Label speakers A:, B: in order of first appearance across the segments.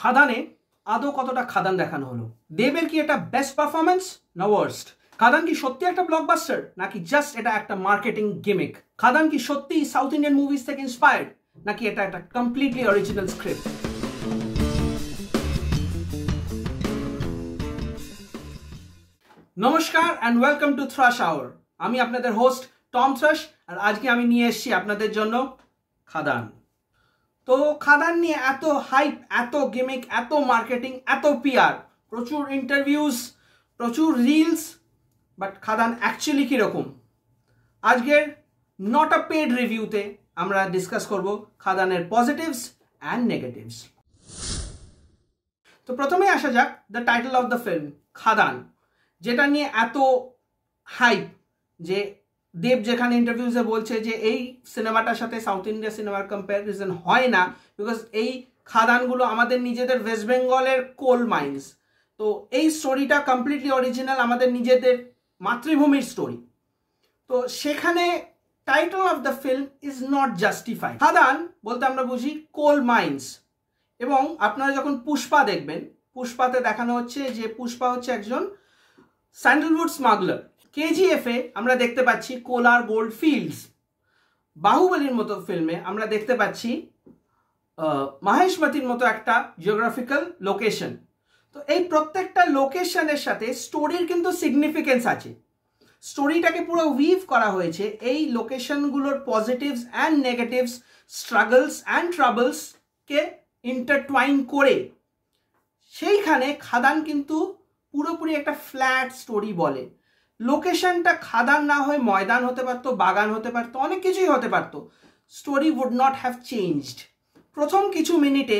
A: খাদানে আদৌ কতটা খাদান দেখানো হলো? দেবের কি এটা বেস্ট পারফরমেন্স না ওয়ার্স্ট? খাদান কি সত্যি একটা ব্লকবাস্টার নাকি জাস্ট এটা একটা মার্কেটিং গিমিক? খাদান কি সত্যি সাউথ ইন্ডিয়ান মুভিজ থেকে ইন্সপায়ার্ড নাকি এটা একটা কমপ্লিটলি অরিজিনাল স্ক্রিপ্ট? নমস্কার and welcome to thrash hour. আমি আপনাদের হোস্ট টম থ্রাশ, আর আজকে আমি নিয়ে এসেছি আপনাদের জন্য খাদান। তো খাদান নিয়ে এত হাইপ, এত গিমিক, এত মার্কেটিং, এত পিআর, প্রচুর ইন্টারভিউজ, প্রচুর রিলস, বাট খাদান অ্যাকচুয়ালি কীরকম? আজকের নট আ পেড রিভিউতে আমরা ডিসকাস করব খাদানের পজিটিভস অ্যান্ড নেগেটিভস। তো প্রথমে আসা যাক the title of the film Khadaan, যেটা নিয়ে এত হাইপ যে দেব যেখানে ইন্টারভিউসে বলছে যে এই সিনেমাটার সাথে সাউথ ইন্ডিয়া সিনেমার কম্প্যারিজন হয় না, বিকজ এই খাদানগুলো আমাদের নিজেদের ওয়েস্ট বেঙ্গলের কোল মাইন্স। তো এই স্টোরিটা কমপ্লিটলি অরিজিনাল, আমাদের নিজেদের মাতৃভূমির স্টোরি। তো সেখানে title of the film is not justified. Khadaan বলতে আমরা বুঝি কোল মাইন্স। এবং আপনারা যখন পুষ্পা দেখবেন, পুষ্পাতে দেখানো হচ্ছে যে পুষ্পা হচ্ছে একজন স্যান্ডেলউড স্মাগলার। কেজিএফে আমরা দেখতে পাচ্ছি কোলার গোল্ড ফিল্ডস। বাহুবলীর মতো ফিল্মে আমরা দেখতে পাচ্ছি মাহেশমতির মতো একটা জিওগ্রাফিক্যাল লোকেশন। তো এই প্রত্যেকটা লোকেশনের সাথে স্টোরির কিন্তু সিগনিফিকেন্স আছে। স্টোরিটাকে পুরো উইভ করা হয়েছে এই লোকেশনগুলোর positives and negatives, struggles and ট্রাবলসকে ইন্টারটুয়াইন করে। সেইখানে খাদান কিন্তু পুরোপুরি একটা ফ্ল্যাট স্টোরি বলে। লোকেশনটা খাদান না হয়ে ময়দান হতে পারতো, বাগান হতে পারতো, অনেক কিছুই হতে পারতো। Story would not have changed. প্রথম কিছু মিনিটে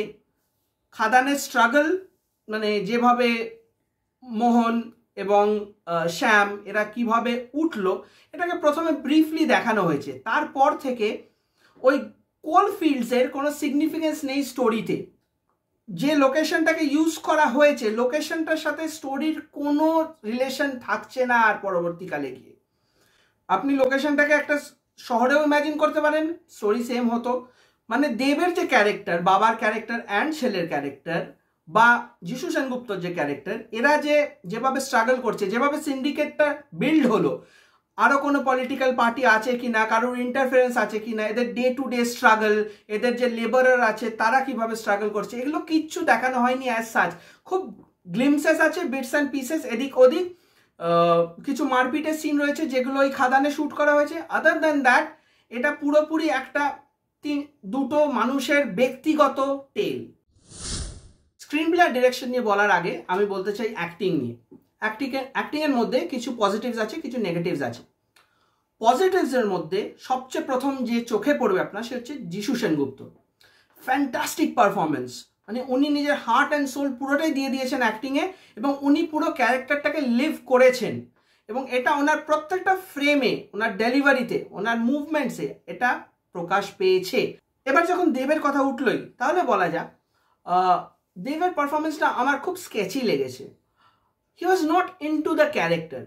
A: খাদানের স্ট্রাগল, মানে যেভাবে মোহন এবং শ্যাম এরা কিভাবে উঠলো, এটাকে প্রথমে ব্রিফলি দেখানো হয়েছে। তারপর থেকে ওই কোল ফিল্ডসের কোনো সিগনিফিকেন্স নেই স্টোরিতে। যে লোকেশনটাকে ইউজ করা হয়েছে, লোকেশনটার সাথে স্টোরির কোনো রিলেশন থাকছে না। আর পরবর্তীকালে গিয়ে আপনি লোকেশনটাকে একটা শহরেও ইম্যাজিন করতে পারেন, স্টোরি সেম হতো। মানে দেবের যে ক্যারেক্টার, বাবার ক্যারেক্টার অ্যান্ড ছেলের ক্যারেক্টার, বা যিশু সেনগুপ্তর যে ক্যারেক্টার, এরা যেভাবে স্ট্রাগল করছে, যেভাবে সিন্ডিকেটটা বিল্ড হলো, আরও কোনো পলিটিক্যাল পার্টি আছে কি না, কারোর ইন্টারফারেন্স আছে কি না, এদের ডে টু ডে স্ট্রাগল, এদের যে লেবারার আছে তারা কিভাবে স্ট্রাগল করছে, এগুলো কিচ্ছু দেখানো হয়নি অ্যাজ সাচ। খুব গ্লিমসেস আছে, বিটস অ্যান্ড পিসেস, এদিক ওদিক কিছু মারপিটের সিন রয়েছে যেগুলো ওই খাদানে শ্যুট করা হয়েছে। আদার দ্যান দ্যাট এটা পুরোপুরি একটা দুটো মানুষের ব্যক্তিগত টেল। স্ক্রিন প্লে আর ডিরেকশন নিয়ে বলার আগে আমি বলতে চাই অ্যাক্টিং নিয়ে। অ্যাক্টিংয়ের মধ্যে কিছু পজিটিভস আছে, কিছু নেগেটিভস আছে। পজিটিভসের মধ্যে সবচেয়ে প্রথম যে চোখে পড়বে আপনার, সে হচ্ছে যিশু সেনগুপ্ত। ফ্যান্টাস্টিক পারফরমেন্স, মানে উনি নিজের হার্ট অ্যান্ড সোল পুরোটাই দিয়ে দিয়েছেন অ্যাক্টিংয়ে, এবং উনি পুরো ক্যারেক্টারটাকে লিভ করেছেন। এবং এটা ওনার প্রত্যেকটা ফ্রেমে, ওনার ডেলিভারিতে, ওনার মুভমেন্টসে এটা প্রকাশ পেয়েছে। এবার যখন দেবের কথা উঠলই, তাহলে বলা যাক দেবের পারফরমেন্সটা আমার খুব স্কেচি লেগেছে। He was not into the character.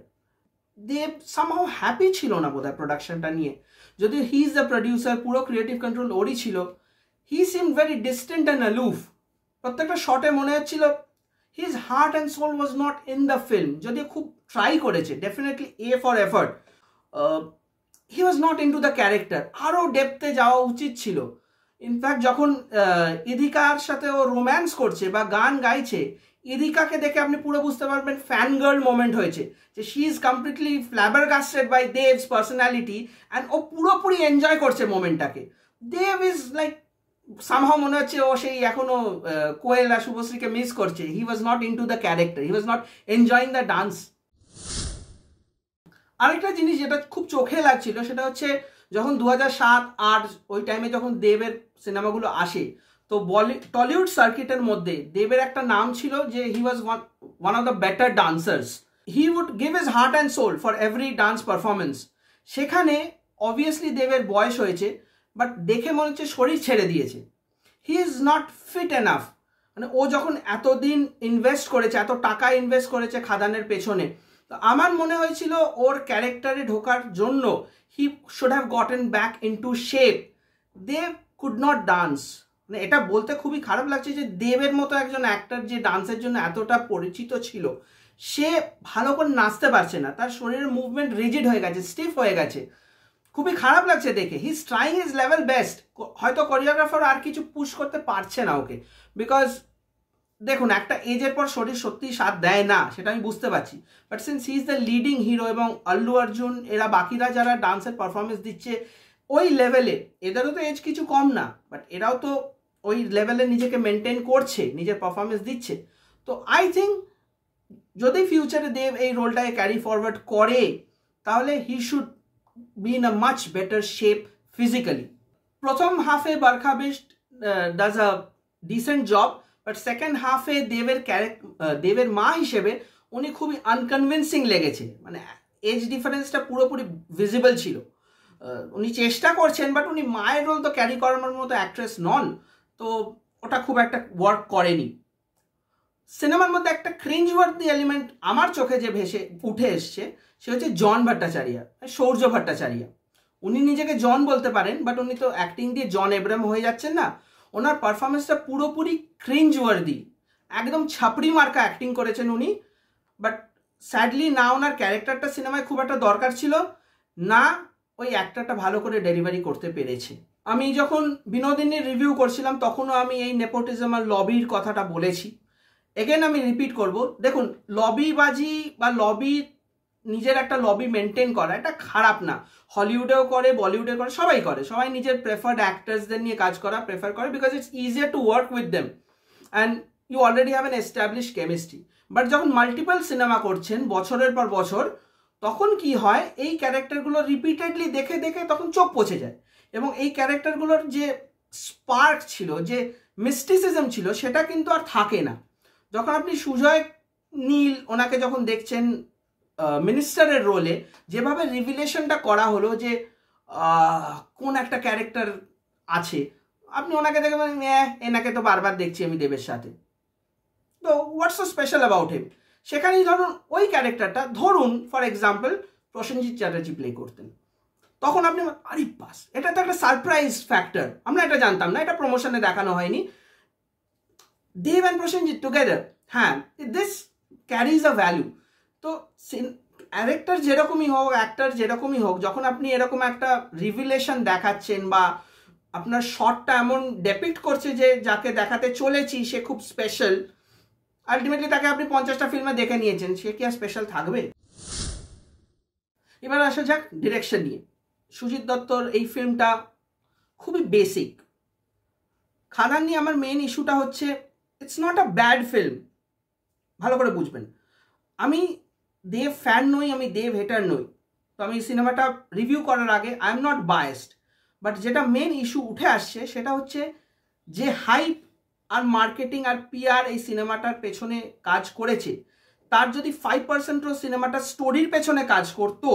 A: Dev somehow happy ছিল না বোধহয় প্রোডাকশনটা নিয়ে। যদি হি ইজ দ্য প্রডিউসার, পুরো ক্রিয়েটিভ কন্ট্রোল ওরই ছিল, he seem very distant and aloof. প্রত্যেকটা শটে মনে হচ্ছিল his heart and soul was not in the film. যদিও খুব ট্রাই করেছে, definitely a for effort, he was not into the character. আরও ডেপথে যাওয়া উচিত ছিল। ইনফ্যাক্ট যখন ইদিকার সাথে ও রোম্যান্স করছে বা গান গাইছে, ইদিকাকে দেখে আপনি পুরো বুঝতে পারবেন ফ্যান গার্ল মোমেন্ট হয়েছে, যে she is completely flabbergasted by Dev's personality, and ও পুরোপুরি এনজয় করছে মোমেন্টটাকে। দেব ইজ লাইক সামহাও মনে হচ্ছে ও সেই এখনো কোয়েল আর শুভশ্রীকে মিস করছে। He was not into the character, he was not enjoying the dance. আরেকটা জিনিস যেটা খুব চোখে লাগছিল, সেটা হচ্ছে যখন 2007-08 ওই টাইমে যখন দেবের সিনেমাগুলো আসে, তো টলিউড সার্কিটের মধ্যে দেবের একটা নাম ছিল যে he was one of the better dancers. He would give his heart and soul for every dance performance. সেখানে অবভিয়াসলি দেবের বয়স হয়েছে, বাট দেখে মনে হচ্ছে শরীর ছেড়ে দিয়েছে। He is not fit enough. মানে ও যখন এতদিন ইনভেস্ট করেছে, এত টাকা ইনভেস্ট করেছে খাদানের পেছনে, তো আমার মনে হয়েছিল ওর ক্যারেক্টারে ঢোকার জন্য he should have gotten back into shape. Dev could not dance, মানে এটা বলতে খুবই খারাপ লাগছে যে দেবের মতো একজন অ্যাক্টর যে ডান্সের জন্য এতটা পরিচিত ছিল, সে ভালো করে নাচতে পারছে না, তার শরীরের মুভমেন্ট রিজিড হয়ে গেছে, স্টিফ হয়ে গেছে, খুবই খারাপ লাগছে দেখে। He is trying his level best, হয়তো কোরিওগ্রাফার আর কিছু পুশ করতে পারছে না ওকে, বিকজ দেখুন একটা এজের পর শরীর সত্যিই সাথ দেয় না, সেটা আমি বুঝতে পারছি, but since he is the leading hero এবং আল্লু অর্জুন এরা বাকিরা যারা ডান্সের পারফরমেন্স দিচ্ছে ওই লেভেলে, এদেরও তো এজ কিছু কম না, বাট এরাও তো ওই লেভেলে নিজেকে মেনটেন করছে, নিজের পারফরমেন্স দিচ্ছে। তো আই থিঙ্ক যদি ফিউচারে দেব এই রোলটাকে ক্যারি ফরওয়ার্ড করে তাহলে he should be in a much better shape physically. প্রথম হাফে Barkha Bisht does a decent job, but second হাফে দেবের মা হিসেবে উনি খুবই আনকনভিন্সিং লেগেছে, মানে এজ ডিফারেন্সটা পুরোপুরি ভিজিবল ছিল। উনি চেষ্টা করছেন, বাট উনি মায়ের রোল তো ক্যারি করানোর মতো অ্যাক্ট্রেস নন, তো ওটা খুব একটা ওয়ার্ক করেনি। সিনেমার মধ্যে একটা ক্রিঞ্জওয়ার্দি এলিমেন্ট আমার চোখে যে ভেসে উঠে এসছে সে হচ্ছে জন ভট্টাচার্য, সৌর্য ভট্টাচার্য। উনি নিজেকে জন বলতে পারেন, বাট উনি তো অ্যাক্টিং দিয়ে জন এব্রাহাম হয়ে যাচ্ছেন না। ওনার পারফরমেন্সটা পুরোপুরি ক্রিঞ্জওয়ার্দি, একদম ছাপড়ি মার্কা অ্যাক্টিং করেছেন উনি। বাট স্যাডলি না ওনার ক্যারেক্টারটা সিনেমায় খুব একটা দরকার ছিল, না ওই অ্যাক্টরটা ভালো করে ডেলিভারি করতে পেরেছে। আমি যখন বিনোদিনীর রিভিউ করছিলাম তখনও আমি এই নেপোটিজম আর লবির কথাটা বলেছি, এগেন আমি রিপিট করব। দেখুন, লবিবাজি বা লবি, নিজের একটা লবি মেনটেন করা এটা খারাপ না, হলিউডেও করে, বলিউডে করে, সবাই করে, সবাই নিজের প্রেফার্ড অ্যাক্টার্সদের নিয়ে কাজ করা প্রেফার করে, because it's easier to work with them and you already have an establish chemistry. But যখন মাল্টিপল সিনেমা করছেন বছরের পর বছর, তখন কি হয়, এই ক্যারেক্টারগুলো রিপিটেডলি দেখে দেখে তখন চোখ পচে যায়, এবং এই ক্যারেক্টারগুলোর যে স্পার্ক ছিল, যে মিস্টিসিজম ছিল, সেটা কিন্তু আর থাকে না। যখন আপনি সুজয় নীল ওনাকে যখন দেখছেন মিনিস্টারের রোলে, যেভাবে রিভিলেশনটা করা হলো যে কোন একটা ক্যারেক্টার আছে, আপনি ওনাকে দেখে বলেন এনাকে তো বারবার দেখছি আমি দেবের সাথে, তো হোয়াটস সো স্পেশাল অ্যাবাউট হিম। সেখানেই ধরুন ওই ক্যারেক্টারটা, ধরুন for example Prosenjit Chatterjee play করতেন, তখন আপনি আরে বাস, এটা তো একটা সারপ্রাইজ ফ্যাক্টর, আমরা এটা জানতাম না, এটা প্রমোশনে দেখানো হয়নি, দেব অ্যান্ড প্রসেনজিৎ টুগেদার, হ্যাঁ দিস ক্যারিজ আ ভ্যালু। তো ক্যারেক্টার যেরকমই হোক, অ্যাক্টার যেরকমই হোক, যখন আপনি এরকম একটা রিভিলেশন দেখাচ্ছেন বা আপনার শটটা এমন ডেপিক্ট করছে যে যাকে দেখাতে চলেছি সে খুব স্পেশাল, আলটিমেটলি তাকে আপনি 50টা ফিল্মে দেখে নিয়েছেন, সে কি আর স্পেশাল থাকবে? এবার আসা যাক ডিরেকশন নিয়ে। সুজিত দত্তর এই ফিল্মটা খুবই বেসিক। খাদান নিয়ে আমার মেইন ইস্যুটা হচ্ছে it's not a bad film, ভালো করে বুঝবেন। আমি দেব ফ্যান নই, আমি দেব হেটার নই, তো আমি সিনেমাটা রিভিউ করার আগে I am not biased, but যেটা মেন ইস্যু উঠে আসছে সেটা হচ্ছে যে হাইপ আর মার্কেটিং আর পিআর এই সিনেমাটার পেছনে কাজ করেছে, তার যদি 5%ও সিনেমাটা স্টোরির পেছনে কাজ করতো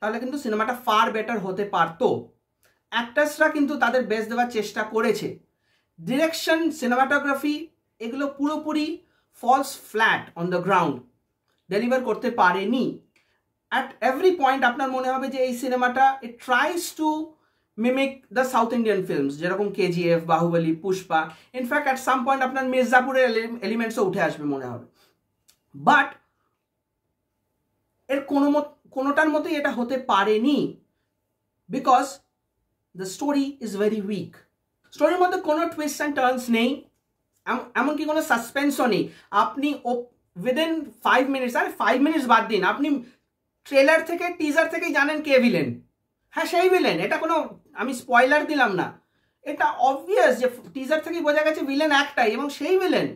A: তাহলে কিন্তু সিনেমাটা ফার বেটার হতে পারতো। অ্যাক্টার্সরা কিন্তু তাদের বেস্ট দেওয়ার চেষ্টা করেছে, ডিরেকশন, সিনেমাটোগ্রাফি এগুলো পুরোপুরি falls flat on the ground, deliver করতে পারেনি। অ্যাট এভরি পয়েন্ট আপনার মনে হবে যে এই সিনেমাটা it tries to mimic the south Indian films, যেরকম KGF, Baahubali, Pushpa, in fact at some point আপনার মির্জাপুরের এলিমেন্টসও উঠে আসবে মনে হবে, বাট এর কোনোটার মতোই এটা হতে পারেনি, because the story is very weak. স্টোরির মধ্যে কোনো টুইস্ট অ্যান্ড টার্নস নেই, এমনকি কোনো সাসপেন্সও নেই। আপনি উইদিন 5 মিনিটস, আর 5 মিনিটস বাদ দিন, আপনি ট্রেলার থেকে টিজার থেকেই জানেন কে ভিলেন, হ্যাঁ সেই ভিলেন, এটা কোনো আমি স্পয়লার দিলাম না, এটা অবভিয়াস যে টিজার থেকেই বোঝা গেছে ভিলেন একটাই এবং সেই ভিলেন,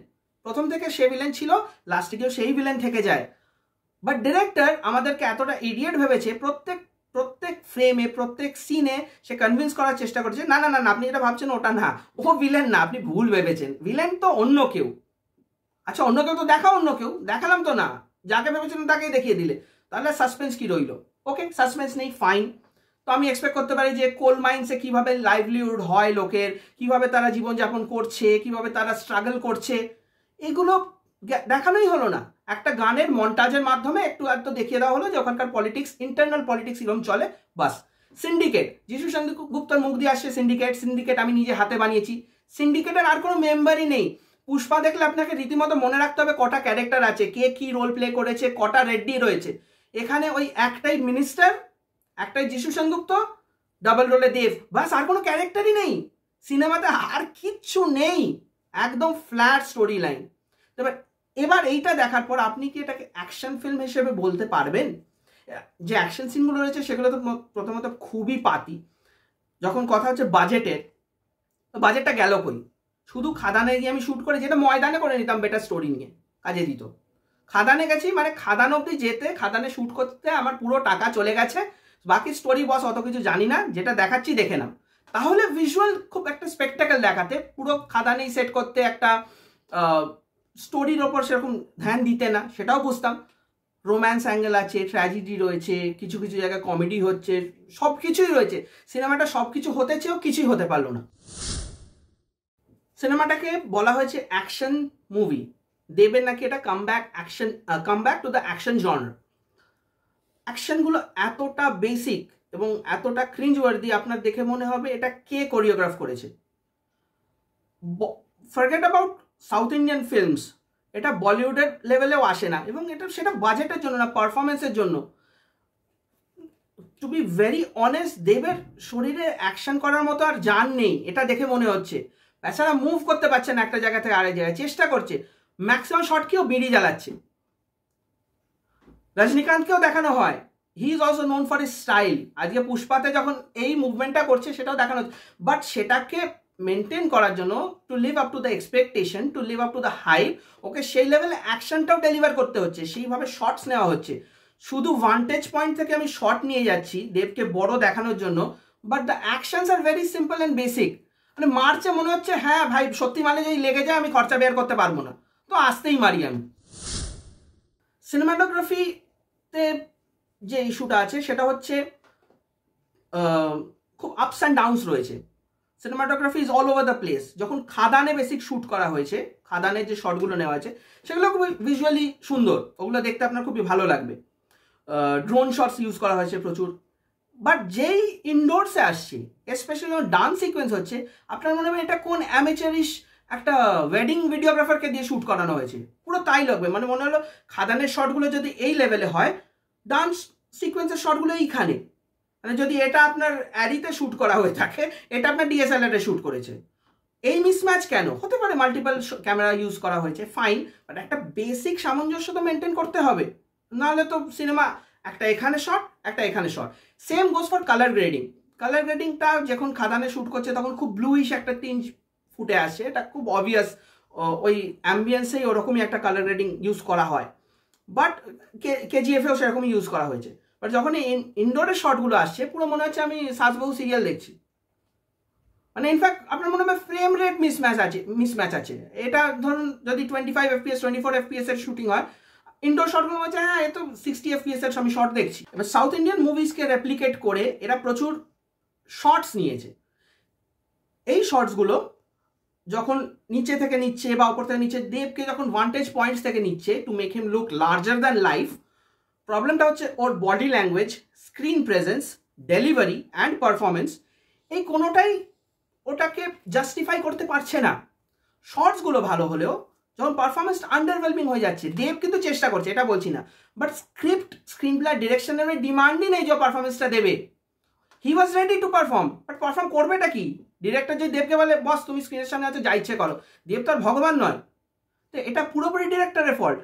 A: প্রথম থেকে সে ভিলেন ছিল, লাস্টে গিয়েও সেই ভিলেন থেকে যায়। বাট ডিরেক্টর আমাদেরকে এতটা ইডিয়েট ভেবেছে, প্রত্যেক ফ্রেমে, প্রত্যেক সিনে সে কনভিন্স করার চেষ্টা করছে না না না আপনি যেটা ভাবছেন ওটা না, ও ভিলেন না, আপনি ভুল ভেবেছেন, ভিলেন তো অন্য কেউ। আচ্ছা অন্য কেউ তো দেখাও, অন্য কেউ দেখালাম তো না, যাকে ভেবেছিলেন তাকেই দেখিয়ে দিলে, তাহলে সাসপেন্স কি রইল? ওকে, সাসপেন্স নেই, ফাইন। তো আমি এক্সপেক্ট করতে পারি যে কোল মাইন্সে কীভাবে লাইভলিহুড হয় লোকের, কিভাবে তারা জীবনযাপন করছে, কিভাবে তারা স্ট্রাগল করছে, এগুলো দেখানোই হলো না। একটা গানের মন্টাজের মাধ্যমে একটু দেখিয়ে দেওয়া হলো যে ওখানকার পলিটিক্স, ইন্টারনাল পলিটিক্স এরকম চলে, বাস। সিন্ডিকেট, যিশু সেনগুপ্তর মুখ দিয়ে আসছে সিন্ডিকেট, সিন্ডিকেট আমি নিজে হাতে বানিয়েছি, সিন্ডিকেটের আর কোনো মেম্বারই নেই। পুষ্পা দেখলে আপনাকে রীতিমতো মনে রাখতে হবে কটা ক্যারেক্টার আছে, কে কি রোল প্লে করেছে, কটা রেড্ডি রয়েছে। এখানে ওই একটাই মিনিস্টার, একটাই যিশু সেনগুপ্ত, ডাবল রোলে দেব, বাস, আর কোনো ক্যারেক্টারই নেই সিনেমাতে, আর কিচ্ছু নেই, একদম ফ্ল্যাট স্টোরি লাইন। তবে এবার এইটা দেখার পর আপনি কি এটাকে অ্যাকশন ফিল্ম হিসেবে বলতে পারবেন? যে অ্যাকশন সিনগুলো রয়েছে সেগুলো তো প্রথমত খুবই পাতি। যখন কথা হচ্ছে বাজেটের, তো বাজেটটা গেল কই? শুধু খাদানে গিয়ে আমি শ্যুট করে, যেটা ময়দানে করে নিতাম বেটার স্টোরি নিয়ে, কাজে দিত। খাদানে গেছি মানে খাদান অবধি যেতে, খাদানে শ্যুট করতে আমার পুরো টাকা চলে গেছে, বাকি স্টোরি বস অত কিছু জানি না, যেটা দেখাচ্ছি দেখে নাও। তাহলে ভিজুয়াল খুব একটা স্পেকটাকেল দেখাতে, পুরো খাদানেই সেট করতে, একটা স্টোরির ওপর সেরকম ধ্যান দিতে না, সেটাও বুঝতাম। রোম্যান্স অ্যাঙ্গেল আছে, ট্র্যাজেডি রয়েছে, কিছু কিছু জায়গায় কমেডি হচ্ছে, সব কিছুই রয়েছে। সিনেমাটা সব কিছু হতে চেয়েও কিছুই হতে পারলো না। সিনেমাটাকে বলা হয়েছে অ্যাকশন মুভি, দেবের নাকি এটা comeback to the action genre. অ্যাকশনগুলো এতটা বেসিক এবং এতটা ক্রিঞ্জ ওয়ার্দি, আপনার দেখে মনে হবে এটা কে কোরিওগ্রাফ করেছে। Forget about south Indian films, এটা বলিউডের লেভেলেও আসে না, এবং এটা সেটা বাজেটের জন্য না, পারফরমেন্সের জন্য। টু বি ভেরি অনেস্ট, দেবের শরীরে অ্যাকশন করার মতো আর জান নেই, এটা দেখে মনে হচ্ছে। বেচারা মুভ করতে পারছে না একটা জায়গা থেকে আরেক জায়গায়, চেষ্টা করছে, ম্যাক্সিমাম শটকেও বিড়ি জ্বালাচ্ছে। রজনীকান্তকেও দেখানো হয়, he is also known for his style. আজকে পুষ্পাতে যখন এই মুভমেন্টটা করছে সেটাও দেখানো হচ্ছে, বাট সেটাকে মেনটেন করার জন্য, to live up to the expectation, to live up to the hype, okay সেই লেভেলে অ্যাকশনটাও ডেলিভার করতে হচ্ছে, সেইভাবে শর্টস নেওয়া হচ্ছে। শুধু ভান্টেজ পয়েন্ট থেকে আমি শর্ট নিয়ে যাচ্ছি দেবকে বড় দেখানোর জন্য, but the actions are very simple and basic. মানে মারছে মনে হচ্ছে হ্যাঁ ভাই সত্যি মালে যদি লেগে যায় আমি খরচা বের করতে পারবো না, তো আসতেই মারি আমি। সিনেমাটোগ্রাফিতে যে ইস্যুটা আছে সেটা হচ্ছে খুব আপস অ্যান্ড ডাউনস রয়েছে। Cinematography is all over the place. যখন খাদানে বেসিক শ্যুট করা হয়েছে, খাদানের যে শটগুলো নেওয়া হয়েছে সেগুলো খুবই ভিজুয়ালি সুন্দর, ওগুলো দেখতে আপনার খুবই ভালো লাগবে। ড্রোন শটস ইউজ করা হয়েছে প্রচুর। বাট যেই ইনডোরসে আসছে, স্পেশালি যখন ডান্স সিকোয়েন্স হচ্ছে, আপনার মনে হবে এটা কোন অ্যামেচারিশ একটা ওয়েডিং ভিডিওগ্রাফারকে দিয়ে শ্যুট করানো হয়েছে, পুরো তাই লাগবে। মানে মনে হলো খাদানের শটগুলো যদি এই লেভেলে হয়, ডান্স সিকোয়েন্সের শটগুলো এইখানে, মানে যদি এটা আপনার অ্যারিতে শ্যুট করা হয়ে থাকে, এটা আপনার ডিএসএলআরে শ্যুট করেছে। এই মিসম্যাচ কেন হতে পারে? মাল্টিপল ক্যামেরা ইউজ করা হয়েছে, ফাইন, বাট একটা বেসিক সামঞ্জস্য তো মেনটেন করতে হবে, নাহলে তো সিনেমা একটা এখানে শট, একটা এখানে shot. Same goes for colour grading. Colour গ্রেডিংটা যখন খাদানে শ্যুট করছে তখন খুব ব্লুইশ একটা টিঞ্জ ফুটে আসছে, এটা খুব অবভিয়াস, ওই অ্যাম্বিয়েন্সেই ওরকমই একটা কালার গ্রেডিং ইউজ করা হয়, বাট কেজিএফেও সেরকমই ইউজ করা হয়েছে। বাট যখন এই ইনডোরের শটগুলো আসছে, পুরো মনে হচ্ছে আমি সাজবাহু সিরিয়াল দেখছি। মানে ইনফ্যাক্ট আপনার মনে হবে ফ্রেম রেট মিসম্যাচ আছে। এটা ধরুন যদি 25 FPS 24 FPS এর শুটিং হয়, ইনডোর শটগুলো হচ্ছে হ্যাঁ এ তো 60 FPS এর আমি শট দেখছি। এবার সাউথ ইন্ডিয়ান মুভিজকে রেপ্লিকেট করে এরা প্রচুর শর্টস নিয়েছে। এই শর্টসগুলো যখন নিচে থেকে নিচ্ছে বা উপর থেকে নিচ্ছে, দেবকে যখন ভান্টেজ পয়েন্টস থেকে নিচ্ছে to make him look larger than life, প্রবলেমটা হচ্ছে ওর body language, screen presence, delivery and performance, এই কোনোটাই ওটাকে জাস্টিফাই করতে পারছে না। শর্টসগুলো ভালো হলেও যখন পারফরমেন্সটা আন্ডারওয়েলমিং হয়ে যাচ্ছে, দেব কিন্তু চেষ্টা করছে, এটা বলছি না, বাট স্ক্রিন প্লে ডিরেকশনের ডিমান্ডই নেই যে পারফরমেন্সটা দেবে। He was ready to perform, but perform করবেটা কি? ডিরেক্টর যদি দেবকে বলে বস তুমি স্ক্রিনের সামনে আছে যা ইচ্ছে করো, দেব তো আর ভগবান নয়, তো এটা পুরোপুরি ডিরেক্টরের fault.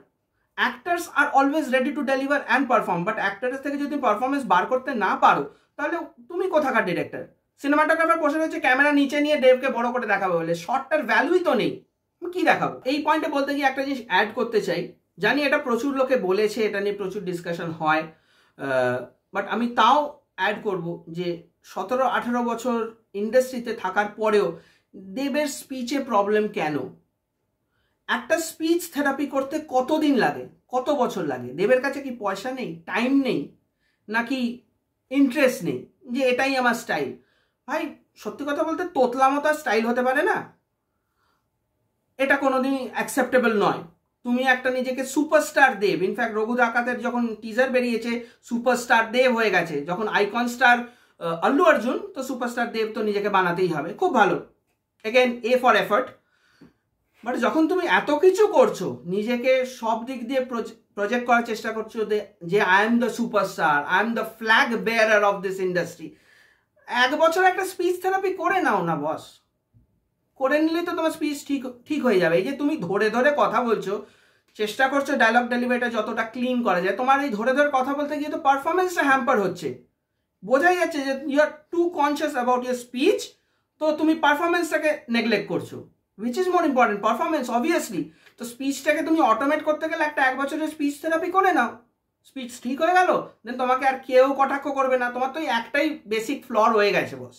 A: Actors are always ready to deliver and perform, but actors থেকে যদি পারফরমেন্স বার করতে না পারো, তাহলে তুমি কোথাকার ডিরেক্টর? সিনেমাটোগ্রাফার বসে রয়েছে ক্যামেরা নিচে নিয়ে দেবকে বড় করে দেখাবে বলে, শর্টটার ভ্যালুই তো নেই, কি দেখাবো? এই পয়েন্টে বলতে গিয়ে একটা জিনিস অ্যাড করতে চাই, জানি এটা প্রচুর লোকে বলেছে, এটা নিয়ে প্রচুর ডিসকাশন হয়, বাট আমি তাও অ্যাড করব যে 17-18 বছর ইন্ডাস্ট্রিতে থাকার পরেও দেবের স্পিচে প্রবলেম কেন? একটা স্পিচ থেরাপি করতে কতদিন লাগে, কত বছর লাগে? দেবের কাছে কি পয়সা নেই, টাইম নেই, নাকি ইন্টারেস্ট নেই যে এটাই আমার স্টাইল? ভাই সত্যি কথা বলতে তোতলা মতো স্টাইল হতে পারে না, এটা কোনোদিনই অ্যাকসেপ্টেবল নয়। তুমি একটা নিজেকে সুপারস্টার দেব, ইনফ্যাক্ট রঘু ডাকাতের যখন টিজার বেরিয়েছে সুপারস্টার দেব হয়ে গেছে, যখন আইকন স্টার আল্লু অর্জুন, তো সুপারস্টার দেব তো নিজেকে বানাতেই হবে, খুব ভালো, again A for effort. But যখন তুমি এত কিছু করছো, নিজেকে সব দিক দিয়ে প্রজেক্ট করার চেষ্টা করছো যে I am the superstar, I am the flag bearer of this industry, 1 বছর একটা স্পিচ থেরাপি করে নাও না বস। করে নিলেই তো তোমার স্পিচ ঠিক হয়ে যাবে। এই যে তুমি ধরে ধরে কথা বলছো, চেষ্টা করছো ডায়লগ ডেলিভারিটা যতটা ক্লিন করা যায়, তোমার এই ধরে ধরে কথা বলতে গিয়ে তো পারফরমেন্সটা হ্যাম্পার হচ্ছে। বোঝাই যাচ্ছে যে you are too conscious about your speech, তো তুমি পারফরমেন্সটাকে নেগলেক্ট করছো, which is more important performance obviously. তো স্পিচটাকে তুমি অটোমেট করতে গেলে একটা 1 বছরের স্পিচ থেরাপি করে নাও, স্পিচ ঠিক হয়ে গেল, দেন তোমাকে আর কেউ কটাক্ষ করবে না। তোমার তো একটাই বেসিক ফ্ল রয়ে গেছে বস,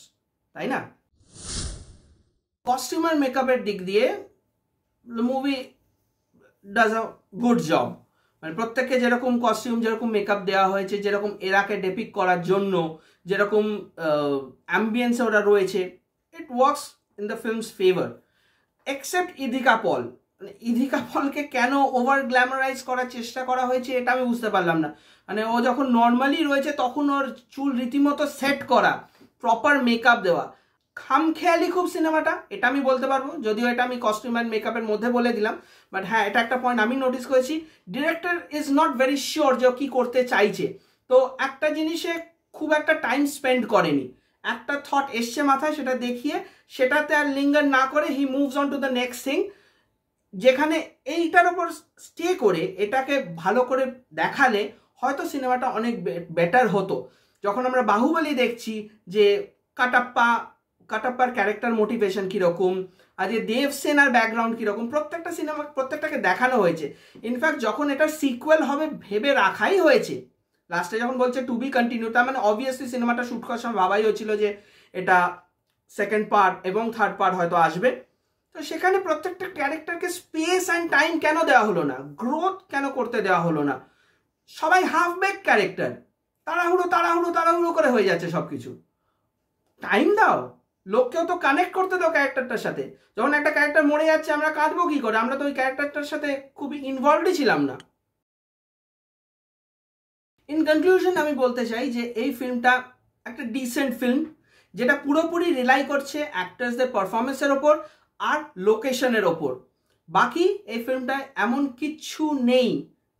A: তাই না? কস্টিউম আর মেকআপের দিক দিয়ে movie does a good job. মানে প্রত্যেককে যেরকম কস্টিউম, যেরকম মেকআপ দেওয়া হয়েছে, যেরকম এরাকে ডেপিক্ট করার জন্য যেরকম অ্যাম্বিয়েন্সে ওরা রয়েছে, it works in the films favour, except Idhika Paul. মানে ইদিকা পলকে কেন ওভার গ্ল্যামারাইজ করার চেষ্টা করা হয়েছে এটা আমি বুঝতে পারলাম না। মানে ও যখন নর্মালি রয়েছে তখন ওর চুল রীতিমতো সেট করা, প্রপার মেকআপ দেওয়া, খামখেয়ালি খুব সিনেমাটা, এটা আমি বলতে পারবো। যদিও এটা আমি কস্টিউম অ্যান্ড মেকআপের মধ্যে বলে দিলাম, বাট হ্যাঁ, এটা একটা পয়েন্ট আমি নোটিস করেছি। Director is not very sure যে ও কী করতে চাইছে, তো একটা জিনিসে খুব একটা টাইম স্পেন্ড করেনি। একটা থট এসছে মাথায়, সেটা দেখিয়ে সেটাতে আর লিঙ্গার না করে he moves on to the next thing, যেখানে এইটার ওপর স্টে করে এটাকে ভালো করে দেখালে হয়তো সিনেমাটা অনেক বেটার হতো। যখন আমরা বাহুবলী দেখছি যে কাটাপ্পার ক্যারেক্টার মোটিভেশন কীরকম, আর যে দেবসেনার ব্যাকগ্রাউন্ড কীরকম, প্রত্যেকটাকে দেখানো হয়েছে। ইনফ্যাক্ট যখন এটার সিকুয়েল হবে ভেবে রাখাই হয়েছে, লাস্টে যখন বলছে টু বি কন্টিনিউ, তার মানে অবভিয়াসলি সিনেমাটা শ্যুট করার সময় ভাবাই হয়েছিল যে এটা সেকেন্ড পার্ট এবং থার্ড পার্ট হয়তো আসবে। তো সেখানে প্রত্যেকটা ক্যারেক্টারকে স্পেস অ্যান্ড টাইম কেন দেওয়া হলো না, গ্রোথ কেন করতে দেওয়া হলো না? সবাই হাফ বেক ক্যারেক্টার, তাড়াহুড়ো করে হয়ে যাচ্ছে সব কিছু। টাইম দাও, লোককেও তো কানেক্ট করতে দাও ক্যারেক্টারটার সাথে। যখন একটা ক্যারেক্টার মরে যাচ্ছে আমরা কাঁদবো কী করে? আমরা তো ওই ক্যারেক্টারটার সাথে খুবই ইনভলভডই ছিলাম না। ইন কনক্লুশন আমি বলতে চাই যে এই ফিল্মটা একটা ডিসেন্ট ফিল্ম, যেটা পুরোপুরি রিলাই করছে অ্যাক্টার্সদের পারফরমেন্সের ওপর আর লোকেশনের ওপর। বাকি এই ফিল্মটায় এমন কিচ্ছু নেই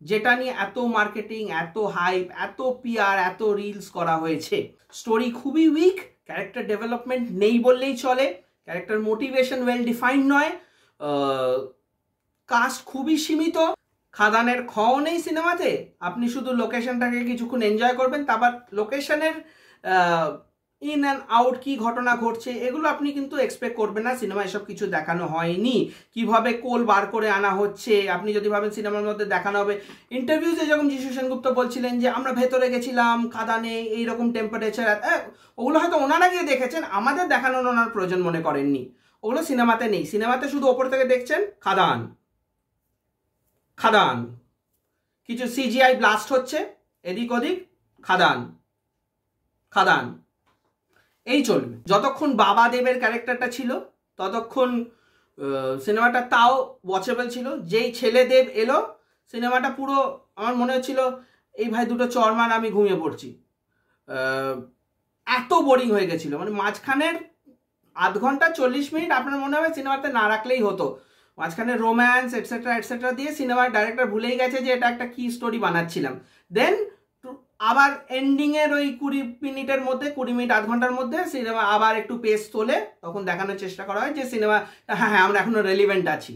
A: যেটা নিয়ে এত মার্কেটিং, এত হাইপ, এত পিআর, এত রিলস করা হয়েছে। স্টোরি খুবই উইক, ক্যারেক্টার ডেভেলপমেন্ট নেই বললেই চলে, ক্যারেক্টার মোটিভেশন ওয়েল ডিফাইন্ড নয়, কাস্ট খুবই সীমিত, খাদানের খও নেই সিনেমাতে। আপনি শুধু লোকেশনটাকে কিছুক্ষণ এনজয় করবেন, তারপর লোকেশনের ইন অ্যান্ড আউট কি ঘটনা ঘটছে এগুলো আপনি কিন্তু এক্সপেক্ট করবেন না। সিনেমা এসব কিছু দেখানো হয়নি। কিভাবে কোল বার করে আনা হচ্ছে আপনি যদি ভাবেন সিনেমার মধ্যে দেখানো হবে। ইন্টারভিউতে যখন যিশু সেনগুপ্ত বলছিলেন যে আমরা ভেতরে গেছিলাম খাদানে, এইরকম টেম্পারেচার, ওগুলো হয়তো ওনারা গিয়ে দেখেছেন, আমাদের দেখানোর ওনার প্রয়োজন মনে করেননি। ওগুলো সিনেমাতে নেই। সিনেমাতে শুধু ওপর থেকে দেখছেন খাদান, কিছু সিজিআই ব্লাস্ট হচ্ছে এদিক ওদিক, খাদান এই চলবে। যতক্ষণ বাবা দেবের ক্যারেক্টারটা ছিল ততক্ষণ সিনেমাটা তাও ওয়াচেবল ছিল। যেই ছেলে দেব এলো সিনেমাটা পুরো আমার মনে হচ্ছিল এই ভাই দুটো চরমান আমি ঘুমিয়ে পড়ছি, এত বোরিং হয়ে গেছিলো। মানে মাঝখানের আধ ঘন্টা 40 মিনিট আপনার মনে হবে সিনেমাতে না রাখলেই হতো। মাঝখানে রোম্যান্স এটসেট্রা দিয়ে সিনেমার ডাইরেক্টর ভুলেই গেছে যে এটা একটা কি স্টোরি বানাচ্ছিলাম। দেন আবার এন্ডিংয়ের ওই 20 মিনিটের মধ্যে, 20 মিনিট আধ ঘন্টার মধ্যে সিনেমা আবার একটু পেস তোলে, তখন দেখানোর চেষ্টা করা হয় যে সিনেমা হ্যাঁ আমরা এখনো রেলিভেন্ট আছি।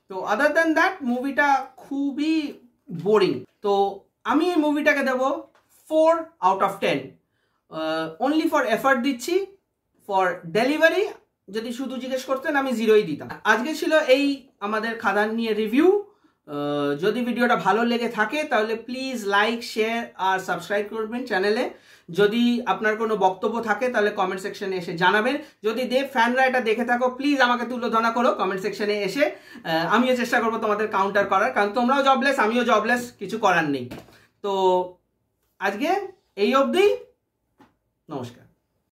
A: তো আদার দ্যান দ্যাট মুভিটা খুবই বোরিং। তো আমি এই মুভিটাকে দেবো 4 out of 10। Only for effort দিচ্ছি, ফর ডেলিভারি যদি শুধু জিজ্ঞেস করতেন আমি 0ই দিতাম। আজকে ছিল এই আমাদের খাদান নিয়ে রিভিউ। যদি ভিডিওটা ভালো লেগে থাকে তাহলে প্লিজ লাইক, শেয়ার আর সাবস্ক্রাইব করবেন চ্যানেলে। যদি আপনার কোনো বক্তব্য থাকে তাহলে কমেন্ট সেকশনে এসে জানাবেন। যদি দেব ফ্যানরা এটা দেখে থাকো প্লিজ আমাকে তুলোধনা করো কমেন্ট সেকশনে এসে। আমিও চেষ্টা করবো তোমাদের কাউন্টার করার, কারণ তোমরাও জবলেস, আমিও জবলেস, কিছু করার নেই। তো আজকে এই অবধি, নমস্কার।